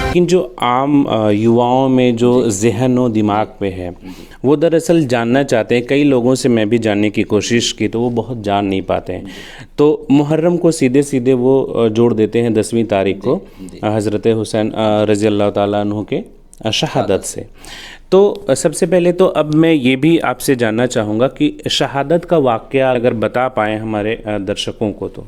لیکن جو عام یواؤں میں جو ذہن و دماغ پہ ہے وہ دراصل جاننا چاہتے ہیں. کئی لوگوں سے میں بھی جاننے کی کوشش کی تو وہ بہت جان نہیں پاتے ہیں. تو محرم کو سیدھے سیدھے وہ جوڑ دیتے ہیں 10ویں تاریخ کو حضرت حسین رضی اللہ تعالیٰ عنہ کے شہادت سے. تو سب سے پہلے تو اب میں یہ بھی آپ سے جاننا چاہوں گا کہ شہادت کا واقعہ اگر بتا پائیں ہمارے درشکوں کو. تو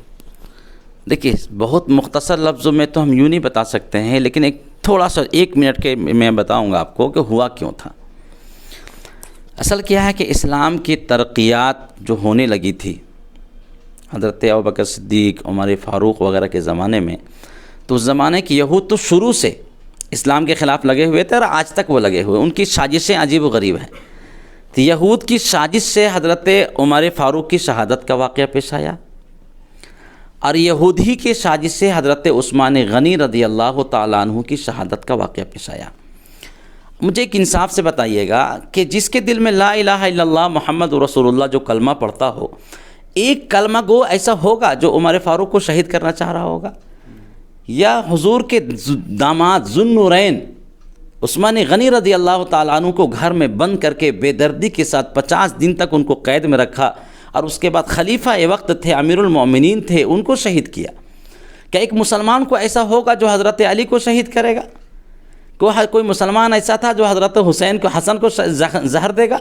دیکھیے بہت مختصر لفظوں میں تو ہم یوں نہیں بتا سکتے ہیں، لیکن ایک تھوڑا سا 1 منٹ کے میں بتاؤں گا آپ کو کہ ہوا کیوں تھا. اصل کیا ہے کہ اسلام کی ترقیات جو ہونے لگی تھی حضرت ابوبکر صدیق، عمر فاروق وغیرہ کے زمانے میں، تو اس زمانے کی یہود تو شروع سے اسلام کے خلاف لگے ہوئے تھے اور آج تک وہ لگے ہوئے. ان کی سازشیں عجیب و غریب ہیں. تو یہود کی سازش سے حضرت عمر فاروق کی شہادت کا واقعہ پیش آیا، اور یہودی کے سازش سے حضرت عثمان غنی رضی اللہ تعالیٰ عنہ کی شہادت کا واقعہ پیش آیا. مجھے ایک انصاف سے بتائیے گا کہ جس کے دل میں لا الہ الا اللہ محمد رسول اللہ جو کلمہ پڑھتا ہو، ایک کلمہ گو ایسا ہوگا جو عمر فاروق کو شہید کرنا چاہ رہا ہوگا، یا حضور کے داماد ذو النورین عثمان غنی رضی اللہ تعالیٰ عنہ کو گھر میں بند کر کے بے دردی کے ساتھ 50 دن تک ان کو قید میں رکھا، اور اس کے بعد خلیفہ وقت تھے، امیر المومنین تھے، ان کو شہید کیا. کیا ایک مسلمان کو ایسا ہوگا جو حضرت علی کو شہید کرے گا؟ کوئی مسلمان ایسا تھا جو حضرت حسین کو، حسن کو زہر دے گا؟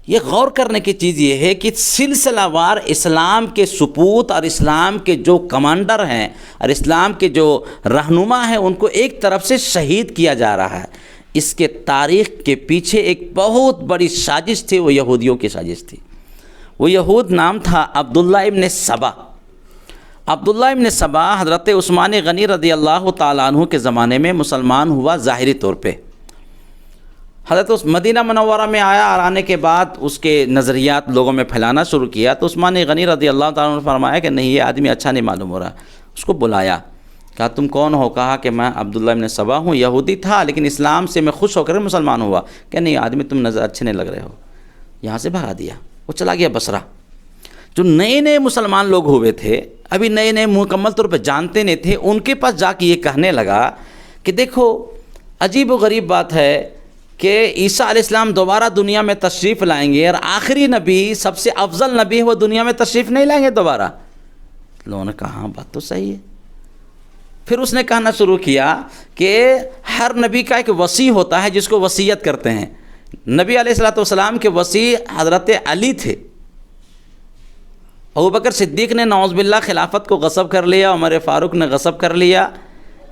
یہ غور کرنے کی چیز یہ ہے کہ سلسلہ وار اسلام کے سپوت اور اسلام کے جو کمانڈر ہیں اور اسلام کے جو رہنما ہیں ان کو ایک طرف سے شہید کیا جا رہا ہے. اس کے تاریخ کے پیچھے ایک بہت بڑی سازش تھی، وہ یہودیوں کی سازش تھی. وہ یہود نام تھا عبداللہ ابن سبا. عبداللہ ابن سبا حضرت عثمان غنی رضی اللہ تعالیٰ عنہ کے زمانے میں مسلمان ہوا ظاہری طور پہ. حضرت مدینہ منورہ میں آیا اور آنے کے بعد اس کے نظریات لوگوں میں پھیلانا شروع کیا. تو عثمان غنی رضی اللہ تعالیٰ عنہ نے فرمایا کہ نہیں، یہ آدمی اچھا نہیں معلوم ہو رہا. اس کو بلایا، کہا تم کون ہو؟ کہا کہ میں عبداللہ ابن سبا ہوں. یہودی تھا لیکن اسلام سے میں خوش ہو کر مسلمان ہوا. کہ نہیں آدمی تم نظر اچھے نہیں لگ رہے ہو. یہاں سے بھگا دیا. وہ چلا گیا بصرہ. جو نئے نئے مسلمان لوگ ہوئے تھے، ابھی نئے نئے مکمل طور پہ جانتے نہیں تھے، ان کے پاس جا کے یہ کہنے لگا کہ دیکھو عجیب و غریب بات ہے کہ عیسیٰ علیہ السلام دوبارہ دنیا میں تشریف لائیں گے اور آخری نبی، سب سے افضل نبی وہ دنیا میں تشریف نہیں لائیں گے دوبارہ. لوگوں نے کہا ہاں بات تو صحیح ہے. پھر اس نے کہنا شروع کیا کہ ہر نبی کا ایک وصی ہوتا ہے جس کو وصیت کرتے ہیں. نبی علیہ الصلوۃ والسلام کے وصی حضرت علی تھے. ابوبکر صدیق نے نعوذ باللہ خلافت کو غصب کر لیا، عمر فاروق نے غصب کر لیا.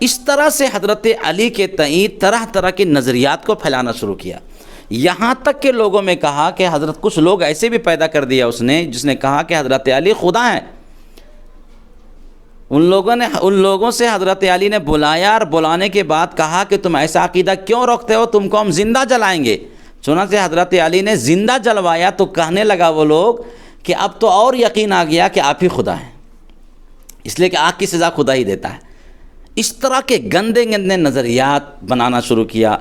اس طرح سے حضرت علی کے تئیں طرح طرح کے نظریات کو پھیلانا شروع کیا. یہاں تک کہ لوگوں میں کہا کہ حضرت کچھ لوگ ایسے بھی پیدا کر دیا اس نے جس نے کہا کہ حضرت علی خدا ہیں. ان لوگوں سے حضرت علی نے بلایا اور بلانے کے بعد کہا کہ تم ایسا عقیدہ کیوں رکھتے ہو، تم کو ہم زندہ جلائیں گے. چنانچہ حضرت علی نے زندہ جلوایا تو کہنے لگا وہ لوگ کہ اب تو اور یقین آ گیا کہ آپ ہی خدا ہیں، اس لیے کہ آگ کی سزا خدا ہی دیتا ہے. اس طرح کے گندے گندے نظریات بنانا شروع کیا.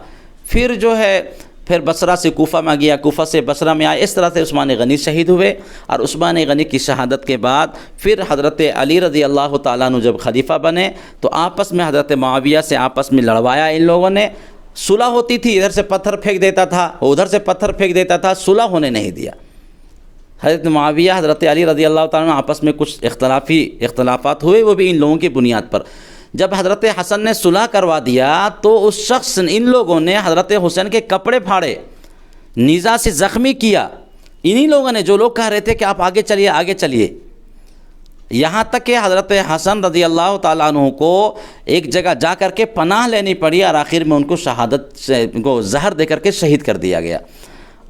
پھر بصرہ سے کوفہ میں گیا، کوفہ سے بصرہ میں آیا. اس طرح سے عثمان غنی شہید ہوئے، اور عثمان غنی کی شہادت کے بعد پھر حضرت علی رضی اللہ تعالیٰ عنہ جب خلیفہ بنے تو آپس میں حضرت معاویہ سے آپس میں لڑوایا ان لوگوں نے. صلح ہوتی تھی، ادھر سے پتھر پھینک دیتا تھا، ادھر سے پتھر پھینک دیتا تھا، صلح ہونے نہیں دیا. حضرت معاویہ حضرت علی رضی اللہ تعالیٰ عنہ آپس میں کچھ اختلافات ہوئے، وہ بھی ان لوگوں کی بنیاد پر. جب حضرت حسن نے صلح کروا دیا تو اس شخص ان لوگوں نے حضرت حسین کے کپڑے پھاڑے، نیزہ سے زخمی کیا. انہی لوگوں نے جو لوگ کہہ رہے تھے کہ آپ آگے چلیے آگے چلیے. یہاں تک کہ حضرت حسن رضی اللہ تعالیٰ عنہ کو ایک جگہ جا کر کے پناہ لینی پڑی، اور آخر میں ان کو شہادت سے کو زہر دے کر کے شہید کر دیا گیا.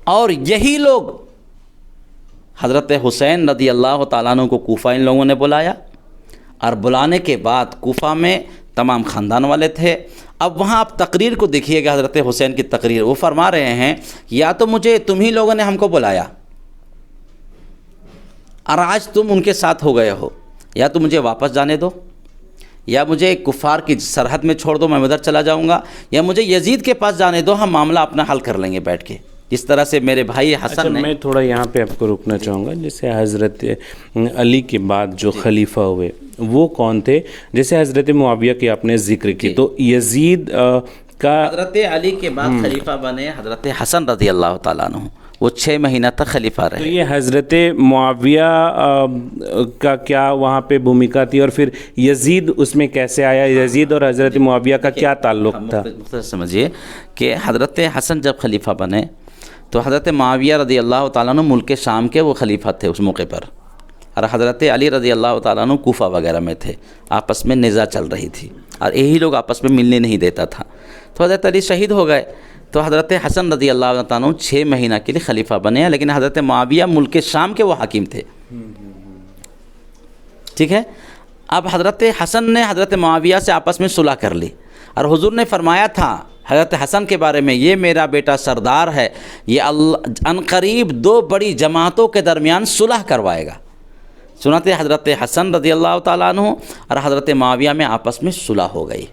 اور یہی لوگ حضرت حسین رضی اللہ تعالیٰ عنہ کو کوفہ ان لوگوں نے بلایا، اور بلانے کے بعد کوفہ میں تمام خاندان والے تھے. اب وہاں آپ تقریر کو دیکھیے گا، حضرت حسین کی تقریر. وہ فرما رہے ہیں یا تو مجھے تم ہی لوگوں نے ہم کو بلایا اور آج تم ان کے ساتھ ہو گئے ہو، یا تو مجھے واپس جانے دو، یا مجھے کفار کی سرحد میں چھوڑ دو، میں ادھر چلا جاؤں گا، یا مجھے یزید کے پاس جانے دو، ہم معاملہ اپنا حل کر لیں گے بیٹھ کے. جس طرح سے میرے بھائی حسن نے. میں تھوڑا یہاں پہ آپ کو رکنا چاہوں گا. جیسے حضرت علی کے بعد جو خلیفہ ہوئے وہ کون تھے؟ جیسے حضرت معاویہ کی آپ نے ذکر کی، تو یزید کا حضرت علی کے بعد خلیفہ بنے حضرت حسن رضی اللہ تعالیٰ عنہ، وہ 6 مہینہ تک خلیفہ تو رہے. یہ حضرت معاویہ کا کیا وہاں پہ بھومکا تھی، اور پھر یزید اس میں کیسے آیا؟ یزید اور حضرت معاویہ کا کیا تعلق تھا؟ مختصر سمجھیے کہ حضرت حسن جب خلیفہ بنے تو حضرت معاویہ رضی اللہ تعالیٰ عنہ ملک شام کے وہ خلیفہ تھے اس موقع پر، اور حضرت علی رضی اللہ تعالیٰ عنہ کوفہ وغیرہ میں تھے. آپس میں نزاع چل رہی تھی اور یہی لوگ آپس میں ملنے نہیں دیتا تھا. تو حضرت علی شہید ہو گئے تو حضرت حسن رضی اللہ تعالیٰ عنہ 6 مہینہ کے لیے خلیفہ بنے ہیں، لیکن حضرت معاویہ ملک شام کے وہ حاکم تھے. ٹھیک ہے. اب حضرت حسن نے حضرت معاویہ سے آپس میں صلح کر لی، اور حضور نے فرمایا تھا حضرت حسن کے بارے میں، یہ میرا بیٹا سردار ہے، یہ عنقریب 2 بڑی جماعتوں کے درمیان صلح کروائے گا. سنتے حضرت حسن رضی اللہ تعالیٰ عنہ اور حضرت معاویہ میں آپس میں صلح ہو گئی،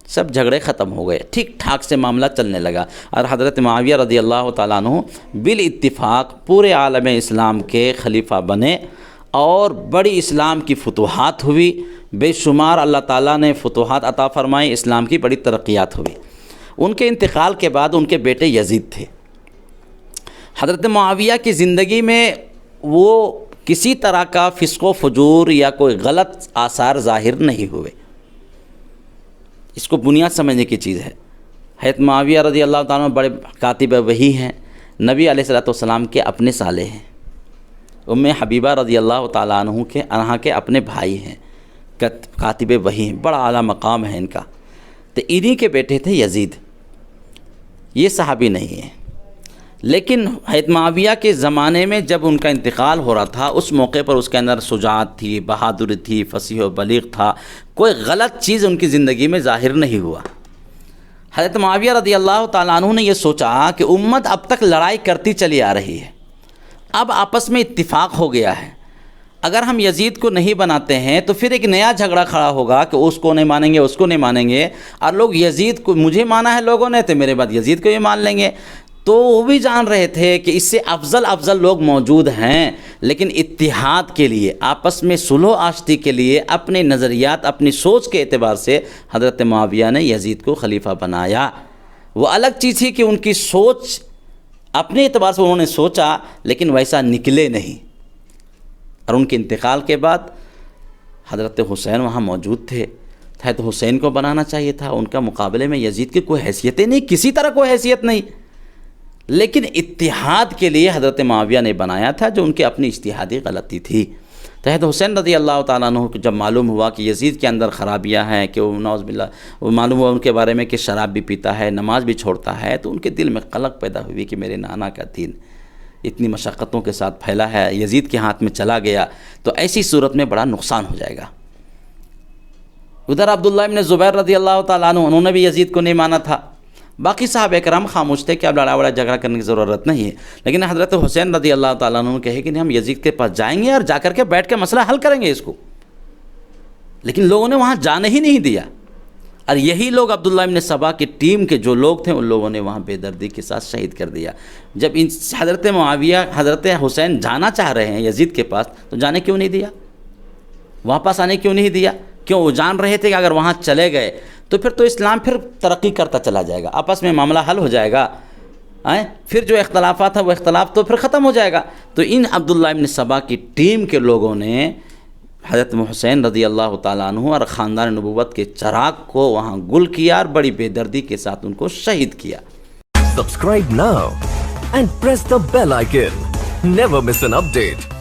سب جھگڑے ختم ہو گئے، ٹھیک ٹھاک سے معاملہ چلنے لگا، اور حضرت معاویہ رضی اللہ تعالیٰ عنہ بالاتفاق پورے عالم اسلام کے خلیفہ بنے، اور بڑی اسلام کی فتوحات ہوئی، بے شمار اللہ تعالیٰ نے فتوحات عطا فرمائی، اسلام کی بڑی ترقیات ہوئی. ان کے انتقال کے بعد ان کے بیٹے یزید تھے. حضرت معاویہ کی زندگی میں وہ کسی طرح کا فسق و فجور یا کوئی غلط آثار ظاہر نہیں ہوئے. اس کو بنیاد سمجھنے کی چیز ہے. حضرت معاویہ رضی اللہ تعالیٰ عنہ بڑے کاتب وحی ہیں، نبی علیہ الصلوۃ والسلام کے اپنے سالے ہیں، ام حبیبہ رضی اللہ تعالیٰ عنہ کے انہا کے اپنے بھائی ہیں، کاتب وحی ہیں، بڑا اعلیٰ مقام ہے ان کا. تو انہی کے بیٹے تھے یزید. یہ صحابی نہیں ہیں، لیکن حضرت معاویہ کے زمانے میں جب ان کا انتقال ہو رہا تھا اس موقع پر اس کے اندر شجاعت تھی، بہادری تھی، فصیح و بلیغ تھا، کوئی غلط چیز ان کی زندگی میں ظاہر نہیں ہوا. حضرت معاویہ رضی اللہ تعالیٰ عنہ نے یہ سوچا کہ امت اب تک لڑائی کرتی چلی آ رہی ہے، اب آپس میں اتفاق ہو گیا ہے، اگر ہم یزید کو نہیں بناتے ہیں تو پھر ایک نیا جھگڑا کھڑا ہوگا کہ اس کو نہیں مانیں گے، اس کو نہیں مانیں گے، اور لوگ یزید کو، مجھے مانا ہے لوگوں نے تو میرے بعد یزید کو بھی مان لیں گے. تو وہ بھی جان رہے تھے کہ اس سے افضل لوگ موجود ہیں، لیکن اتحاد کے لیے، آپس میں صلح و آشتی کے لیے، اپنے نظریات، اپنی سوچ کے اعتبار سے حضرت معاویہ نے یزید کو خلیفہ بنایا. وہ الگ چیز تھی کہ ان کی سوچ اپنے اعتبار سے انہوں نے سوچا، لیکن ویسا نکلے نہیں. اور ان کے انتقال کے بعد حضرت حسین وہاں موجود تھے، حضرت حسین کو بنانا چاہیے تھا. ان کا مقابلے میں یزید کی کوئی حیثیت نہیں، کسی طرح کوئی حیثیت نہیں، لیکن اتحاد کے لیے حضرت معاویہ نے بنایا تھا، جو ان کی اپنی اجتہادی غلطی تھی. تو حضرت حسین رضی اللہ تعالیٰ عنہ کو جب معلوم ہوا کہ یزید کے اندر خرابیاں ہیں، کہ وہ نعوذ باللہ، وہ معلوم ہوا ان کے بارے میں کہ شراب بھی پیتا ہے، نماز بھی چھوڑتا ہے، تو ان کے دل میں قلق پیدا ہوئی کہ میرے نانا کا دین اتنی مشقتوں کے ساتھ پھیلا ہے، یزید کے ہاتھ میں چلا گیا تو ایسی صورت میں بڑا نقصان ہو جائے گا. ادھر عبداللہ ابن زبیر رضی اللہ تعالیٰ عنہ، انہوں نے بھی یزید کو نہیں مانا تھا. باقی صحابہ کرام خاموش تھے کہ اب لڑائی جھگڑا کرنے کی ضرورت نہیں ہے، لیکن حضرت حسین رضی اللہ تعالیٰ عنہ نے کہے کہ نہیں، ہم یزید کے پاس جائیں گے اور جا کر کے بیٹھ کے مسئلہ حل کریں گے اس کو. لیکن لوگوں نے وہاں جانے ہی نہیں دیا، اور یہی لوگ عبداللہ ابن سبا کی ٹیم کے جو لوگ تھے ان لوگوں نے وہاں بے دردی کے ساتھ شہید کر دیا. جب حضرت معاویہ، حضرت حسین جانا چاہ رہے ہیں یزید کے پاس، تو جانے کیوں نہیں دیا؟ واپس آنے کیوں نہیں دیا؟ کیوں؟ وہ جان رہے تھے کہ اگر وہاں چلے گئے تو پھر تو اسلام پھر ترقی کرتا چلا جائے گا، آپس میں معاملہ حل ہو جائے گا، پھر جو اختلافات ہیں وہ اختلاف تو پھر ختم ہو جائے گا. تو ان عبداللہ ابن سبا کی ٹیم کے لوگوں نے حضرت حسین رضی اللہ تعالیٰ عنہ اور خاندان نبوت کے چراغ کو وہاں گل کیا اور بڑی بے دردی کے ساتھ ان کو شہید کیا. Subscribe now and press the bell icon. Never miss an update.